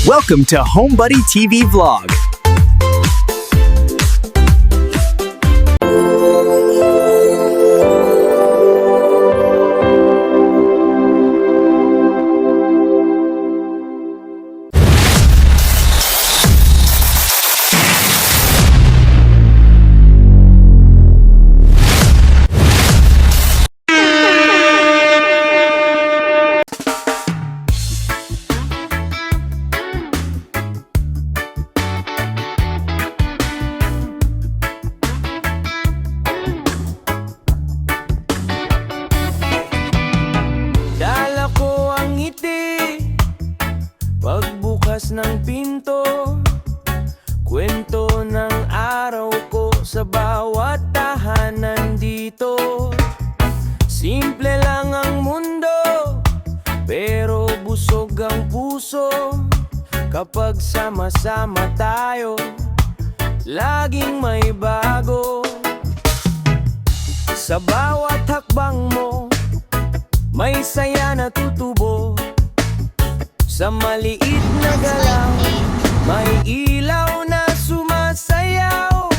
Welcome to HomeBuddy TV Vlog. Pagbukas ng pinto, kwento ng araw ko sa bawat tahanan dito. Simple lang ang mundo, pero busog ang puso. Kapag sama-sama tayo, laging may bago. Sa bawat hakbang mo, may saya na tutubo. Sa maliit na galaw, may ilaw na sumasayaw.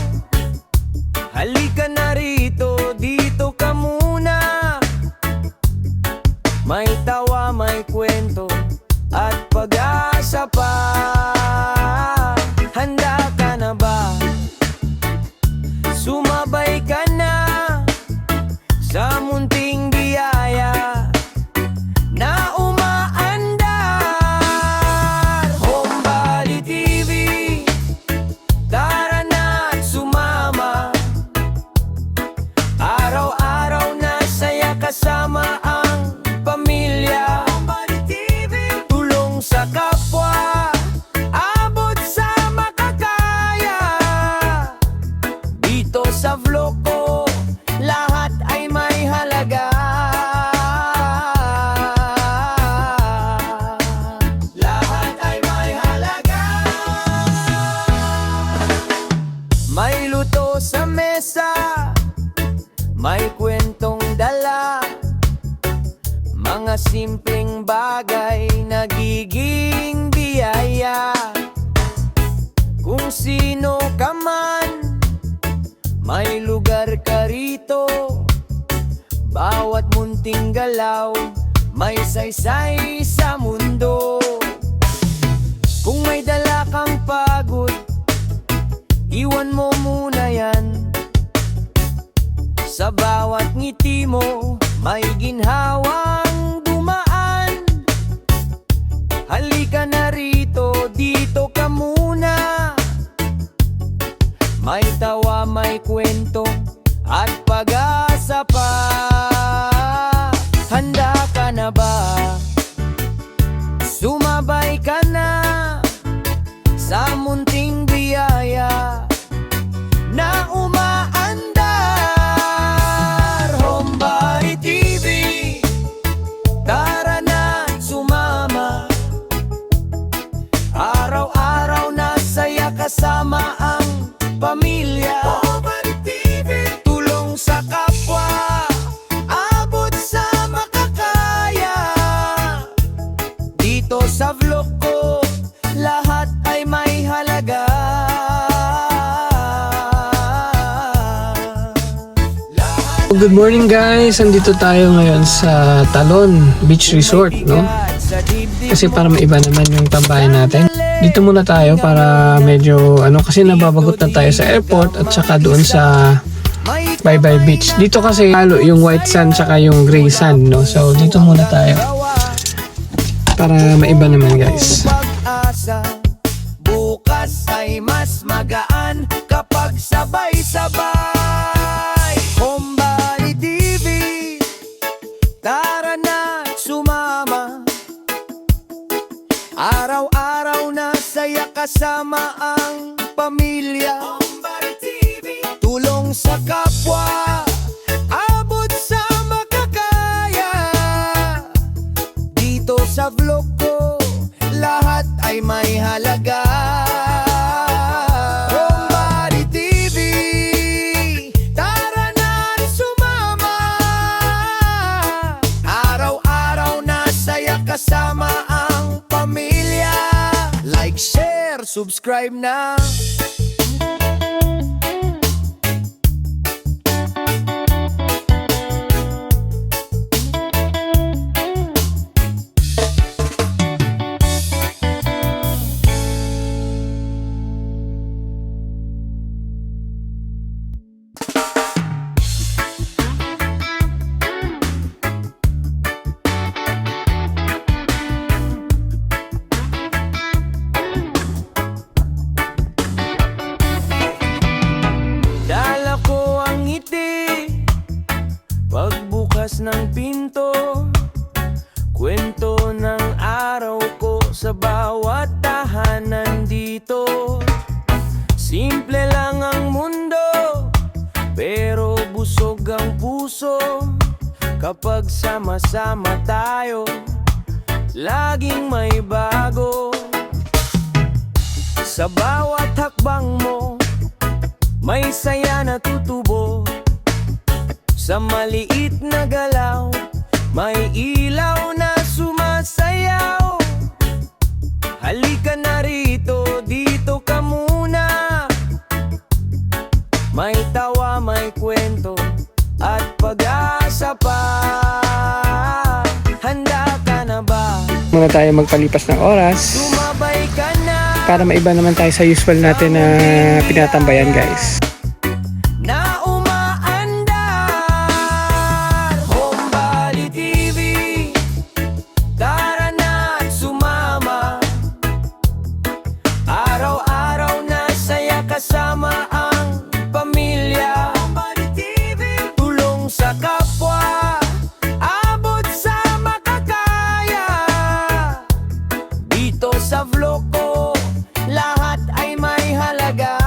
Halika na rito, dito ka muna. May tawa, may kwento, at pag-asa pa. Handa ka na ba? Sumabay ka na sa munting biyaya na kasama ang pamilya. Tulong sa kapwa, abot sa makakaya. Dito sa vlog ko, lahat ay may halaga. Lahat ay may halaga. May luto sa mesa, may kwentong dala. Mga simpleng bagay nagiging biyaya. Kung sino ka man, may lugar ka rito. Bawat munting galaw, may saysay sa mundo. Kung may dala kang pagod, iwan mo muna yan. Sa bawat ngiti mo, may ginhawang dumaan. Halika na rito, dito ka muna. May tawa, may kwento, at pag-asa pa. Handa ka na ba? Sumabay ka na sa munting biyaya na umaandar. HomeBuddy TV, tara na sumama. Araw-araw na saya kasama ang pamilya. HomeBuddy TV, tulong sa kapwa, abot sa makakaya. Dito sa vlog ko, lahat ay may halaga. Good morning guys, andito tayo ngayon sa Talon Beach Resort, no? Kasi para maiba naman yung tambayan natin. Dito muna tayo para medyo kasi nababagot na tayo sa airport at saka doon sa Bye Bye Beach. Dito kasi halo yung white sand saka yung gray sand, no? So dito muna tayo para maiba naman guys. Bukas ay mas magaan kapag sabay-sabay. HomeBuddy TV, tara na sumama. Araw-araw na saya kasama ang pamilya. HomeBuddy TV, tulong sa kapwa, abot sa makakaya. Dito sa vlog ko, lahat ay may halaga. HomeBuddy TV, tara na sumama. Araw-araw na saya kasama ang pamilya. Like Like, share, subscribe na. Dala ko ang ngiti pagbukas ng pinto, kwento ng araw ko sa bawat tahanan dito. Simple lang ang mundo, pero busog ang puso. Kapag sama-sama tayo, laging may bago. Sa bawat hakbang mo, may saya na tutubo. Sa maliit na galaw, may ilaw na sumasayaw. Halika na rito, dito ka muna. May tawa, may kwento, at pag-asa pa. Handa ka na ba? Muna tayo magpalipas ng oras Sumabay ka na. para maiba naman tayo sa usual natin na pinatambayan, guys. Na umaandar, Homebody TV. Tara na at sumama. Araw-araw na saya kasama ang pamilya. Homebody TV. Tulong sa kapwa, abot sa makakaya. Dito sa vlog ko, lahat ay may halaga.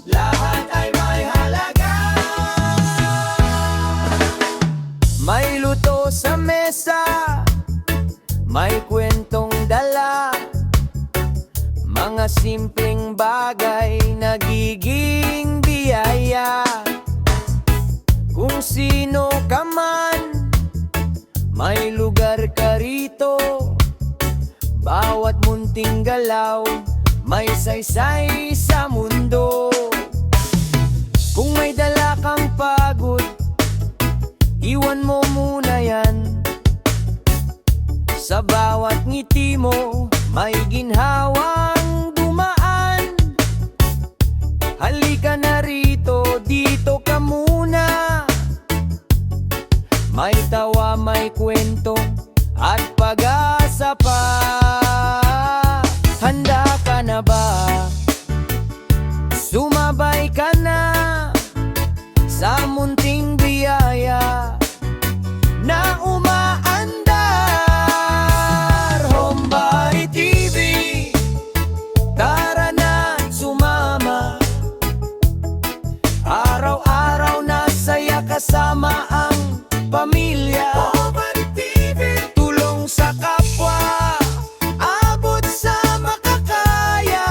Lahat ay may halaga. May luto sa mesa, may kwentong dala. Mga simpleng bagay nagiging biyaya. Kung sino ka man, may lugar ka rito. Bawat munting galaw, may saysay sa mundo. Kung may dala kang pagod, iwan mo muna yan. Sa bawat ngiti mo, may ginhawang dumaan. Halika na rito, dito ka muna. May tawa, may kwento, at pag-asa pa. Handa ka na ba? Sumabay ka na sa munting biyaya na umaandar. Homebody TV. Tara na at sumama. Araw-araw na saya kasama ang pamilya. Homebody TV. Tulong sa kapwa, abot sa makakaya.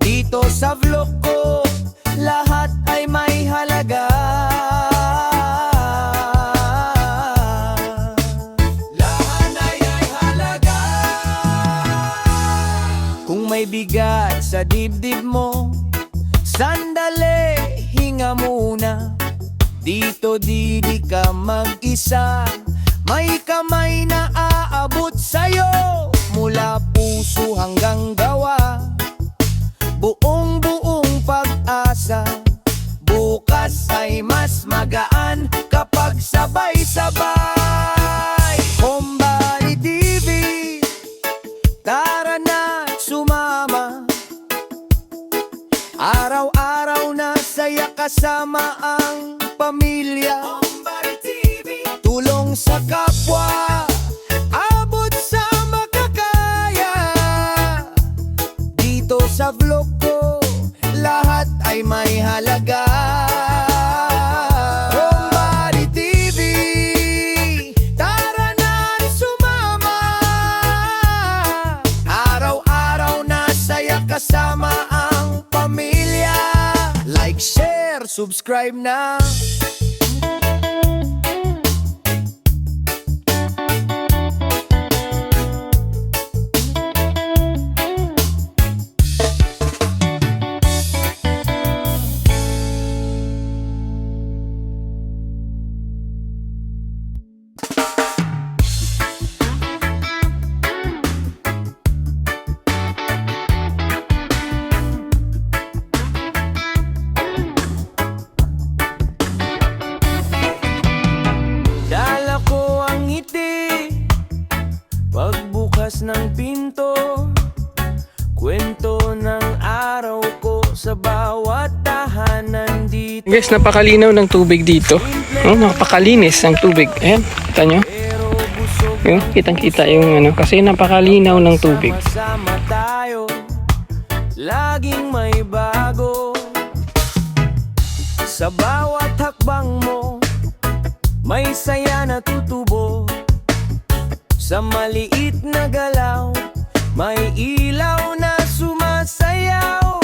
Dito sa vlog ko, lahat ay may halaga. Lahat ay halaga. Kung may bigat sa dibdib mo, sandali, hinga muna. Dito di ka mag-isa, may kamay na aabot sa'yo. Mula puso hanggang gawa, buong pag-asa. Bukas ay mas magaan kapag sabay-sabay. Homebody TV. Tara na at sumama. Araw-araw na saya kasama ang pamilya. Homebody TV. Tulong sa kapwa, abot sa makakaya. Dito sa vlog ko, lahat ay may halaga. Homebody TV. Tara na at sumama. Araw-araw na saya kasama ang pamilya. Like, share, subscribe na. kwento, kwento ng araw ko sa bawat tahanan dito. Guys, napakalinaw ng tubig dito. Oh, napakalinis ng tubig. Ayan, kita nyo? Pero busog Yung, kitang-kita yung ano, kasi napakalinaw ng tubig. sama tayo, laging may bago. Sa bawat hakbang mo, may saya na tutubo. Sa maliit na galaw, may ilaw na sumasayaw.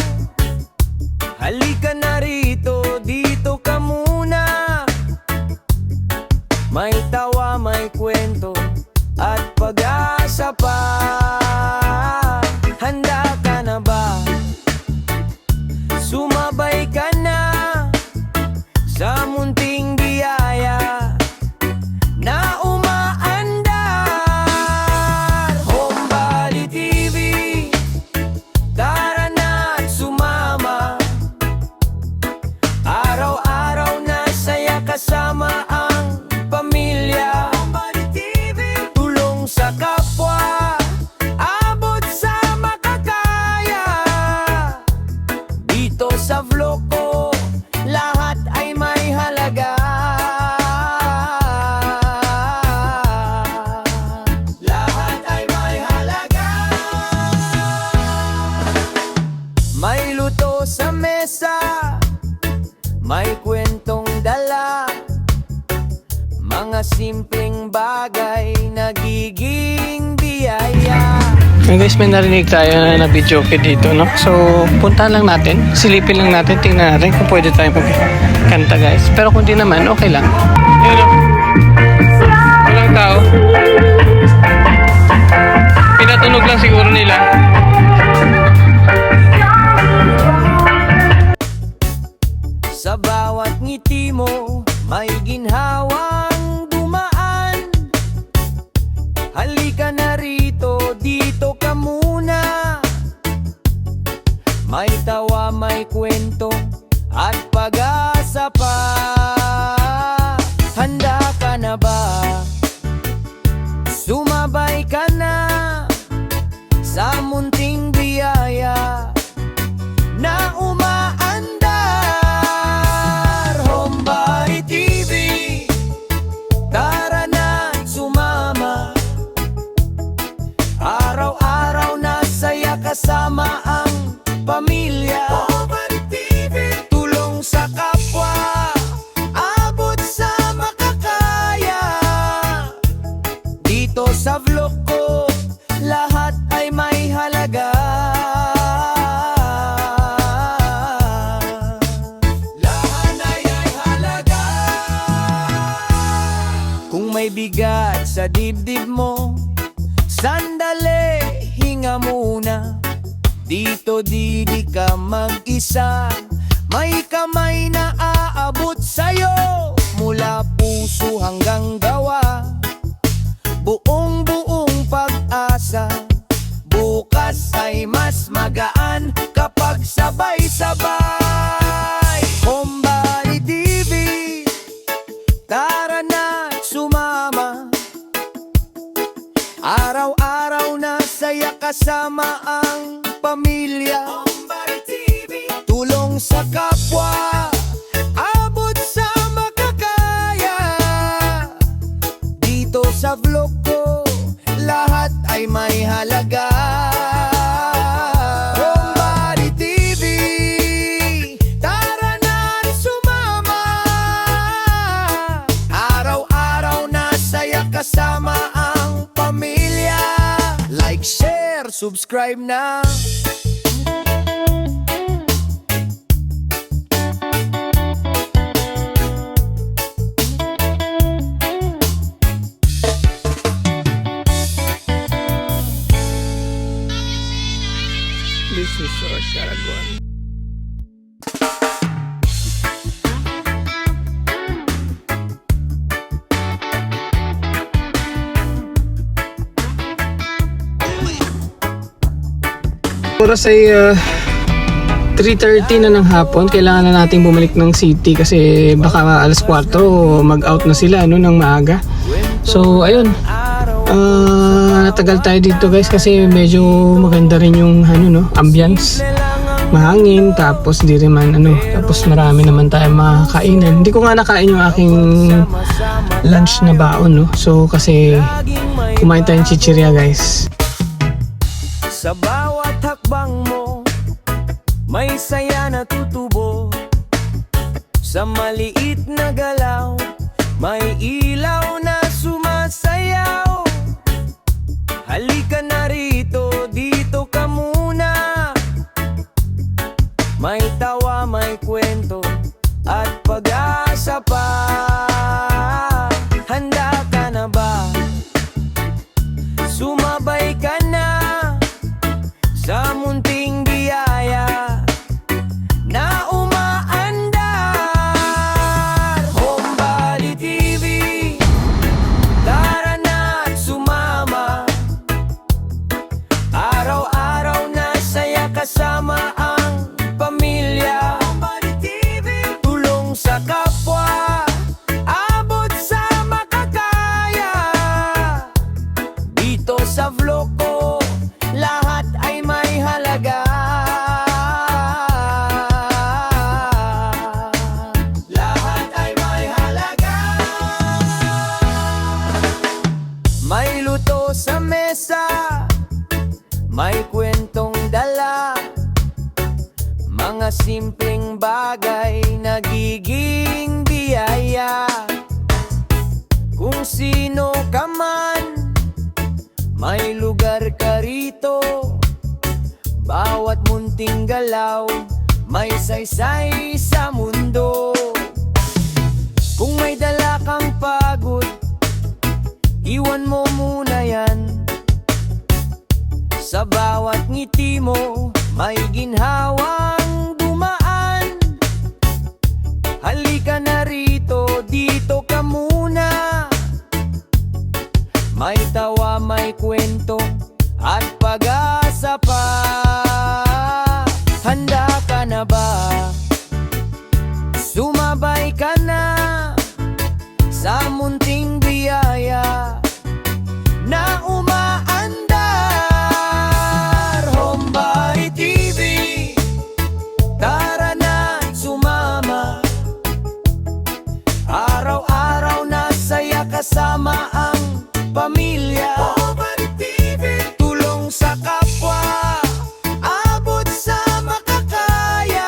Halika na rito, dito ka muna. May tawa, may kwento, at pag-asa pa. Handa ka na ba? Sumabay ka na sa munting biyaya na umaandar. Homebody TV, tara na at sumama. Araw-araw na saya kasama ang pamilya. Homebody TV, tulong sa kapwa, abot sa makakaya. Dito sa vlog ko, lahat ay may halaga. Lahat ay may halaga. May luto sa mesa, may kwentong dala. Mga simpleng bagay nagiging biyaya. So guys, may narinig tayo na video dito, no? So, puntahan lang natin, silipin lang natin, tingnan natin kung pwede tayo magkanta, guys. Pero kung di naman, okay lang. Yun, no? Walang tao. Pinatunog lang siguro nila. Sa bawat ngiti mo, may ginhawang dumaan. Halika na rito, dito ka muna. May tawa, may kwento, at pag-asa pa. Handa ka na ba? Sumabay ka na sa munting biyaya na umaandar. Homebody TV, tara na at sumama. Araw-araw na saya kasama ang pamilya. Homebody TV, tulong sa kapwa, abot sa makakaya. Dito sa vlog ko, lahat ay may halaga. Lahat ay halaga. Kung may bigat sa dibdib mo, sandali, hinga muna. Dito di ka mag-isa, may kamay na aabot sa'yo. Mula puso hanggang gawa, buong pag-asa. Bukas ay mas magaan kapag sabay-sabay. Homebody TV, tara na at sumama. Araw-araw na saya kasama ang pamilya. Homebody TV, tulong sa kapwa, abot sa makakaya. Dito sa vlog ko, lahat ay may halaga. Homebody TV, tara na at sumama. Araw-araw na saya kasama ang pamilya. Like, share, subscribe na. This is our Caraguan. Oras ay 3:30 na ng hapon. Kailangan na natin bumalik ng city kasi baka alas 4 mag-out na sila, no, ng maaga. So ayun, Natagal tayo dito guys kasi medyo maganda rin yung ano no, ambience. Mahangin, tapos di rin man ano, tapos marami naman tayong makakainan. Hindi ko nga nakain yung aking lunch na baon no. So kasi kumain tayong chichirya guys. Sa bawat hakbang mo, may saya na tutubo. Sa maliit na galaw, may ilaw na sumasayaw. Halika na rito, dito ka muna. May tawa, may kwento, at pag-asa pa. Handa ka na ba? Sumabay ka na sa munting biyaya na umaandar. Homebody TV, tara na't sumama. Araw-araw na saya kasama ang pamilya. Homebody TV, tulong sa kapwa, abot sa makakaya. Dito sa vlog ko, lahat ay may halaga. Lahat ay may halaga. May luto sa mesa, may kwentong dala. Mga simpleng bagay nagiging biyaya. Kung sino ka man, may lugar ka rito. Bawat munting galaw, may saysay sa mundo. Kung may dala kang pagod, iwan mo muna yan. Sa bawat ngiti mo, may ginhawang dumaan. Halika na rito, dito ka muna. May tawa, may kwento, at pag-asa pa. Handa ka na ba? Sumabay ka na sa munting biyaya na umaandar. Homebody TV, tara na sumama. Araw-araw na saya kasama ang pamilya. Homebody TV, tulong sa kapwa, abot sa makakaya.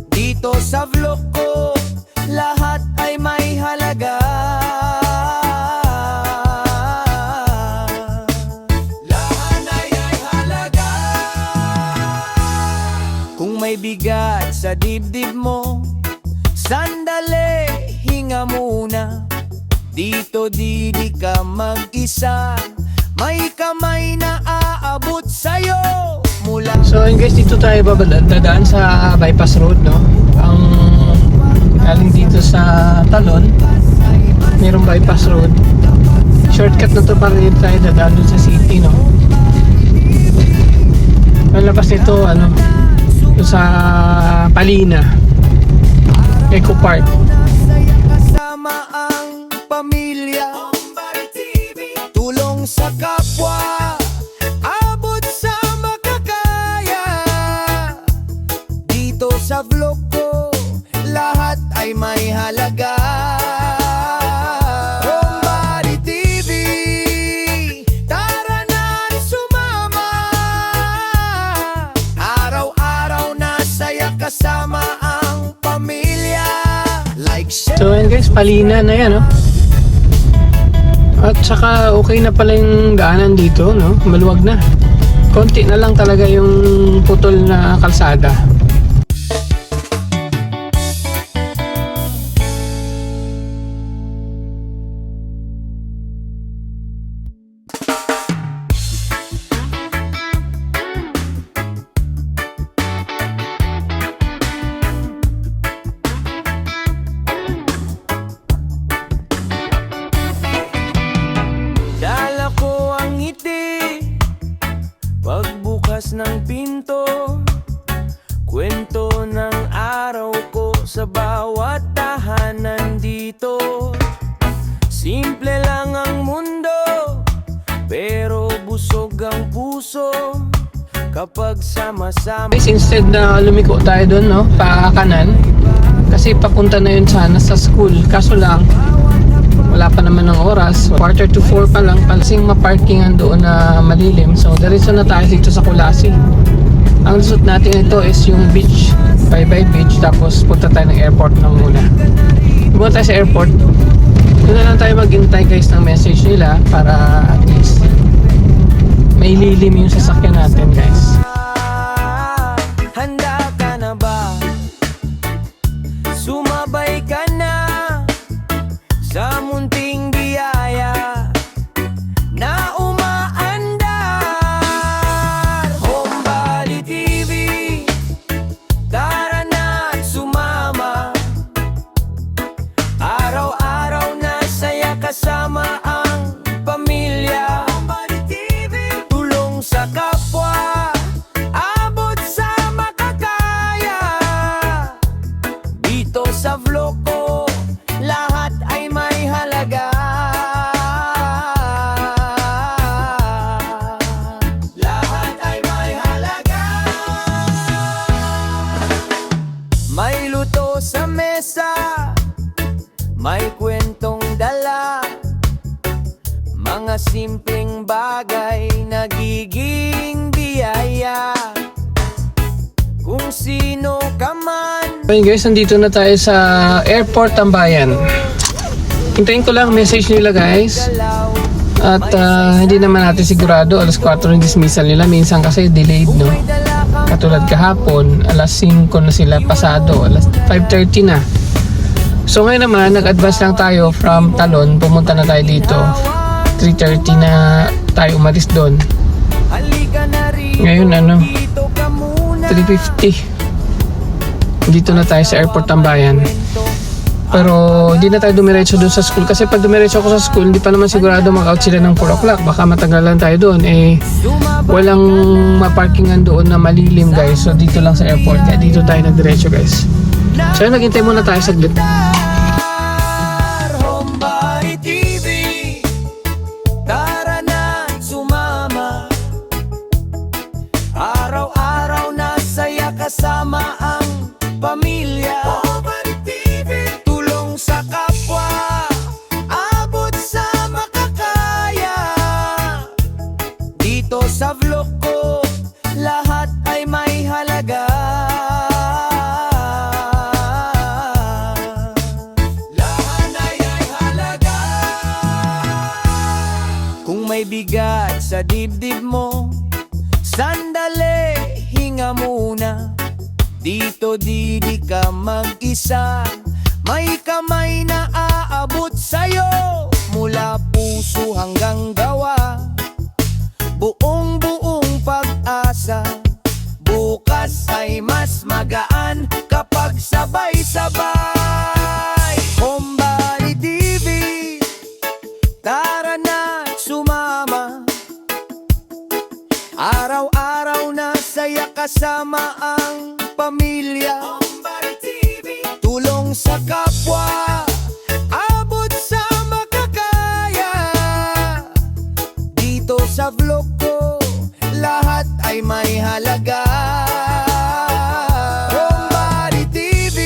Dito sa vlog ko, lahat ay may halaga. Lahat ay halaga. Kung may bigat sa dibdib mo, sandali, hinga muna. Dito di ka mag-isa, may kamay na aabot sa'yo mula. So yun guys, dito tayo dadaan sa bypass road no. Ang galing dito sa Talon, mayroong bypass road. Shortcut na to para dito tayo dadaan dun sa city no. Ang labas nito ano, dun sa Palina, Eco Park. Kasama ang pamilya. Tulong sa kapwa, abot sa makakaya. Dito sa vlog ko, lahat ay may halaga. Homebody TV, tara na sumama. Araw-araw na saya kasama ang pamilya. Like, share. So yun guys, Palina na yan no. At saka okay na pala yung daanan dito no, maluwag na. Konti na lang talaga yung putol na kalsada. Pagbukas ng pinto, kwento ng araw ko sa bawat tahanan dito. Simple lang ang mundo, busog ang puso kapag sama-sama. Guys, instead na lumiko tayo doon, no, pa kanan, kasi papunta na yun sana sa school. Kaso lang, wala pa naman ng oras. 3:45 pa lang, palasing maparkingan doon na malilim. So, diretso na tayo dito sa Kulasi. Ang suot natin ito is yung beach, Bye-Bye Beach. Tapos punta tayo ng airport na muna. Pumunta tayo sa airport. Doon na lang tayo maghintay guys ng message nila para at least may lilim yung sasakyan natin guys. Handa ka na ba? Sumabay ka na sa munting biyaya na umaandar. Homebody TV, tara na at sumama. Araw-araw na saya kasama ang pamilya. Homebody TV, tulong sa kapwa, abot sa makakaya. Dito sa vlog ko, lahat ay may halaga. Lahat ay may halaga. May luto sa mesa, may kwentong dala, mga simpleng bagay nagiging biyaya. Kung sino ka man, Ayun guys, nandito na tayo sa airport Tambayan. Hintayin ko lang message nila guys. galaw, At hindi naman natin sigurado alas 4 yung dismissal nila. Minsan kasi delayed, no? may dala kang Katulad kahapon, alas 5 na sila pasado, alas 5:30 na. So ngayon naman, nag-advance lang tayo from Talon, pumunta na tayo dito. 3:30 na tayo umalis doon. halika na rin. Ngayon ano, Dito ka muna. 3:50. Dito na tayo sa airport Tambayan. Pero hindi na tayo dumiretso doon sa school. Kasi pag dumiretso ako sa school, hindi pa naman sigurado mag-out sila ng 4 o'clock. Baka matagalan tayo doon. Eh, walang maparkingan doon na malilim guys. So dito lang sa airport. Kaya dito tayo nagdiretso guys. So yun, naghintay muna tayo saglit. Homebody TV, tara na sumama. Araw-araw na saya kasama ang pamilya. Homebody TV, tulong sa kapwa, abot sa makakaya. Dito sa vlog ko, lahat ay may halaga. Lahat ay halaga. Kung may bigat sa dibdib mo, sandali, hinga muna. Dito di ka mag-isa, may kamay na aabot sa'yo. Mula puso hanggang gawa, buong pag-asa. Bukas ay mas magaan kapag sabay-sabay. Homebody TV, tara na sumama. Araw-araw na saya kasama ang pamilya. Homebody TV, tulong sa kapwa, abot sa makakaya. Dito sa vlog ko, lahat ay may halaga. Homebody TV,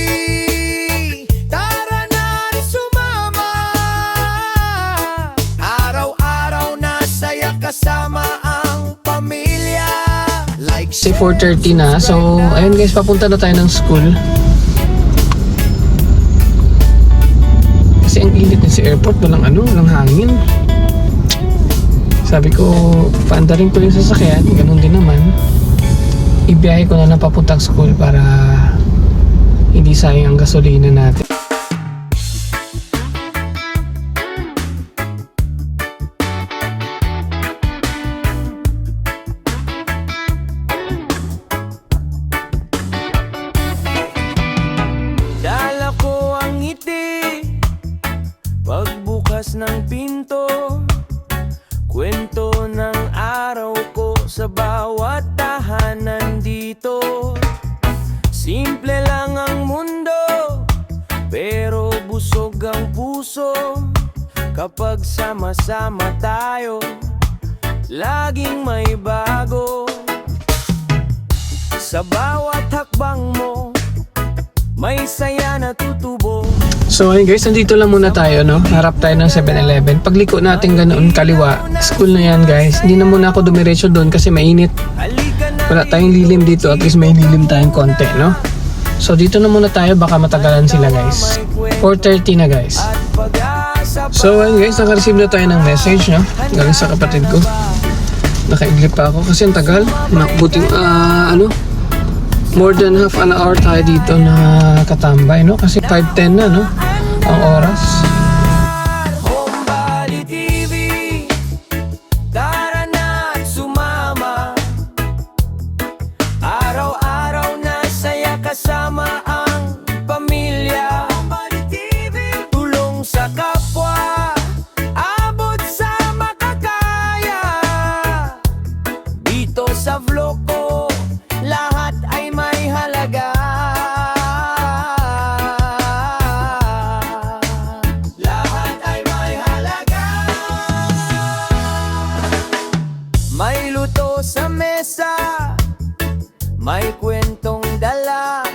tara na sumama. Araw-araw na saya kasama ang pamilya. Like Kasi 4:30 na. So ayun guys, papunta na tayo ng school. Kasi ang init na sa airport, walang walang hangin. Sabi ko, paandarin ko yung sasakyan, ganun din naman. Ibiyahe ko na lang papuntang school para hindi sayang ang gasolina natin. dala ko ang ngiti, pagbukas ng pinto, kwento ng araw ko sa bawat tahanan dito. Simple lang ang mundo, pero busog ang puso kapag sama-sama tayo. laging may bago. Sa bawat hakbang mo, may saya na tutubo. So ayun guys, nandito lang muna tayo, no? Harap tayo ng 7-Eleven. Pagliko natin ganoon kaliwa, school na yan guys. Hindi na muna ako dumiretso doon kasi mainit. Halika na Wala tayong lilim dito, at least may lilim tayong konti, no? So dito na muna tayo, baka matagalan sila guys. 4:30 na guys. at pag-asa pa. So ayun guys, naka-receive na tayo ng message, no? Galing sa kapatid ko. Naka-iglip pa ako kasi ang tagal. Buting more than half an hour tayo dito na katambay, no? Kasi 5:10 na, no? Ang oras. Homebody TV, tara na at sumama. Araw-araw na saya kasama ang pamilya. Homebody TV, tulong sa kapwa, abot sa makakaya. Dito sa vlog ko, lahat ay may halaga. Lahat ay may halaga. May luto sa mesa, may kwentong dala.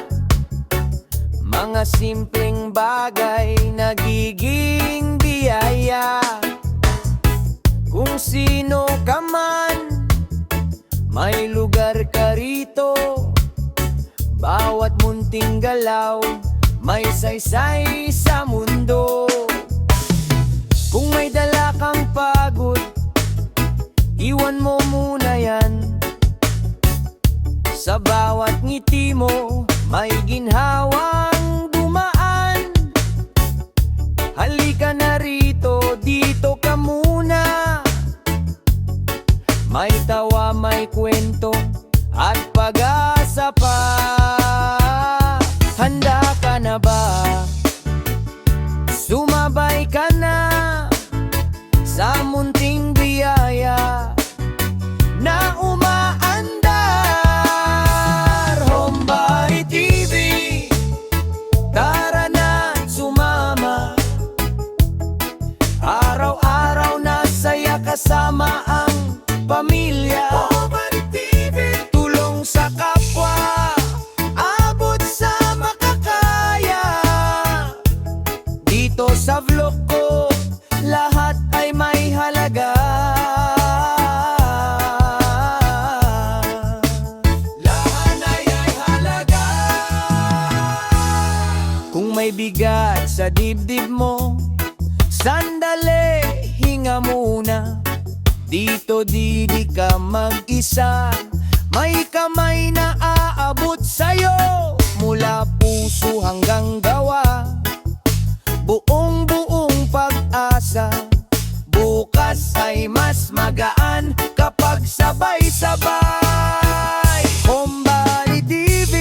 Mga simpleng bagay nagiging biyaya. Kung sino ka man, may lugar ka rito. Bawat munting galaw, may saysay sa mundo. Kung may dala kang pagod, iwan mo muna yan. Sa bawat ngiti mo, may ginhawang dumaan. Halika na rito, dito ka muna. May tawa, may kwento, at pag-asa pa. Handa ka na ba? Sumabay ka na sa munting biyaya na umaandar. Homebody TV, tara na at sumama. Araw-araw na saya kasama ang pamilya. Homebody TV, tulong sa kapwa, abot sa makakaya. Dito sa vlog ko, lahat ay may halaga. Lahat ay halaga. Kung may bigat sa dibdib mo, sandali, hinga muna. Dito di ka mag-isa, may kamay na aabot sa'yo. Mula puso hanggang gawa, buong pag-asa. Bukas ay mas magaan kapag sabay-sabay. Homebody TV,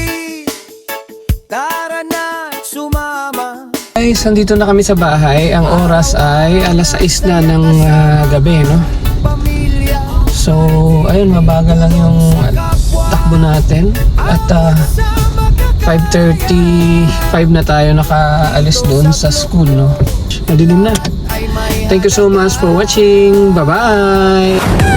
tara na sumama. Guys, nandito na kami sa bahay. Ang oras ay alas 6 na ng gabi, no? Pamilya, So, ayun, mabagal lang yung takbo natin. At 5:35 na tayo nakaalis doon sa school, no? Madilim na. ay may Thank you so much for watching. Bye-bye!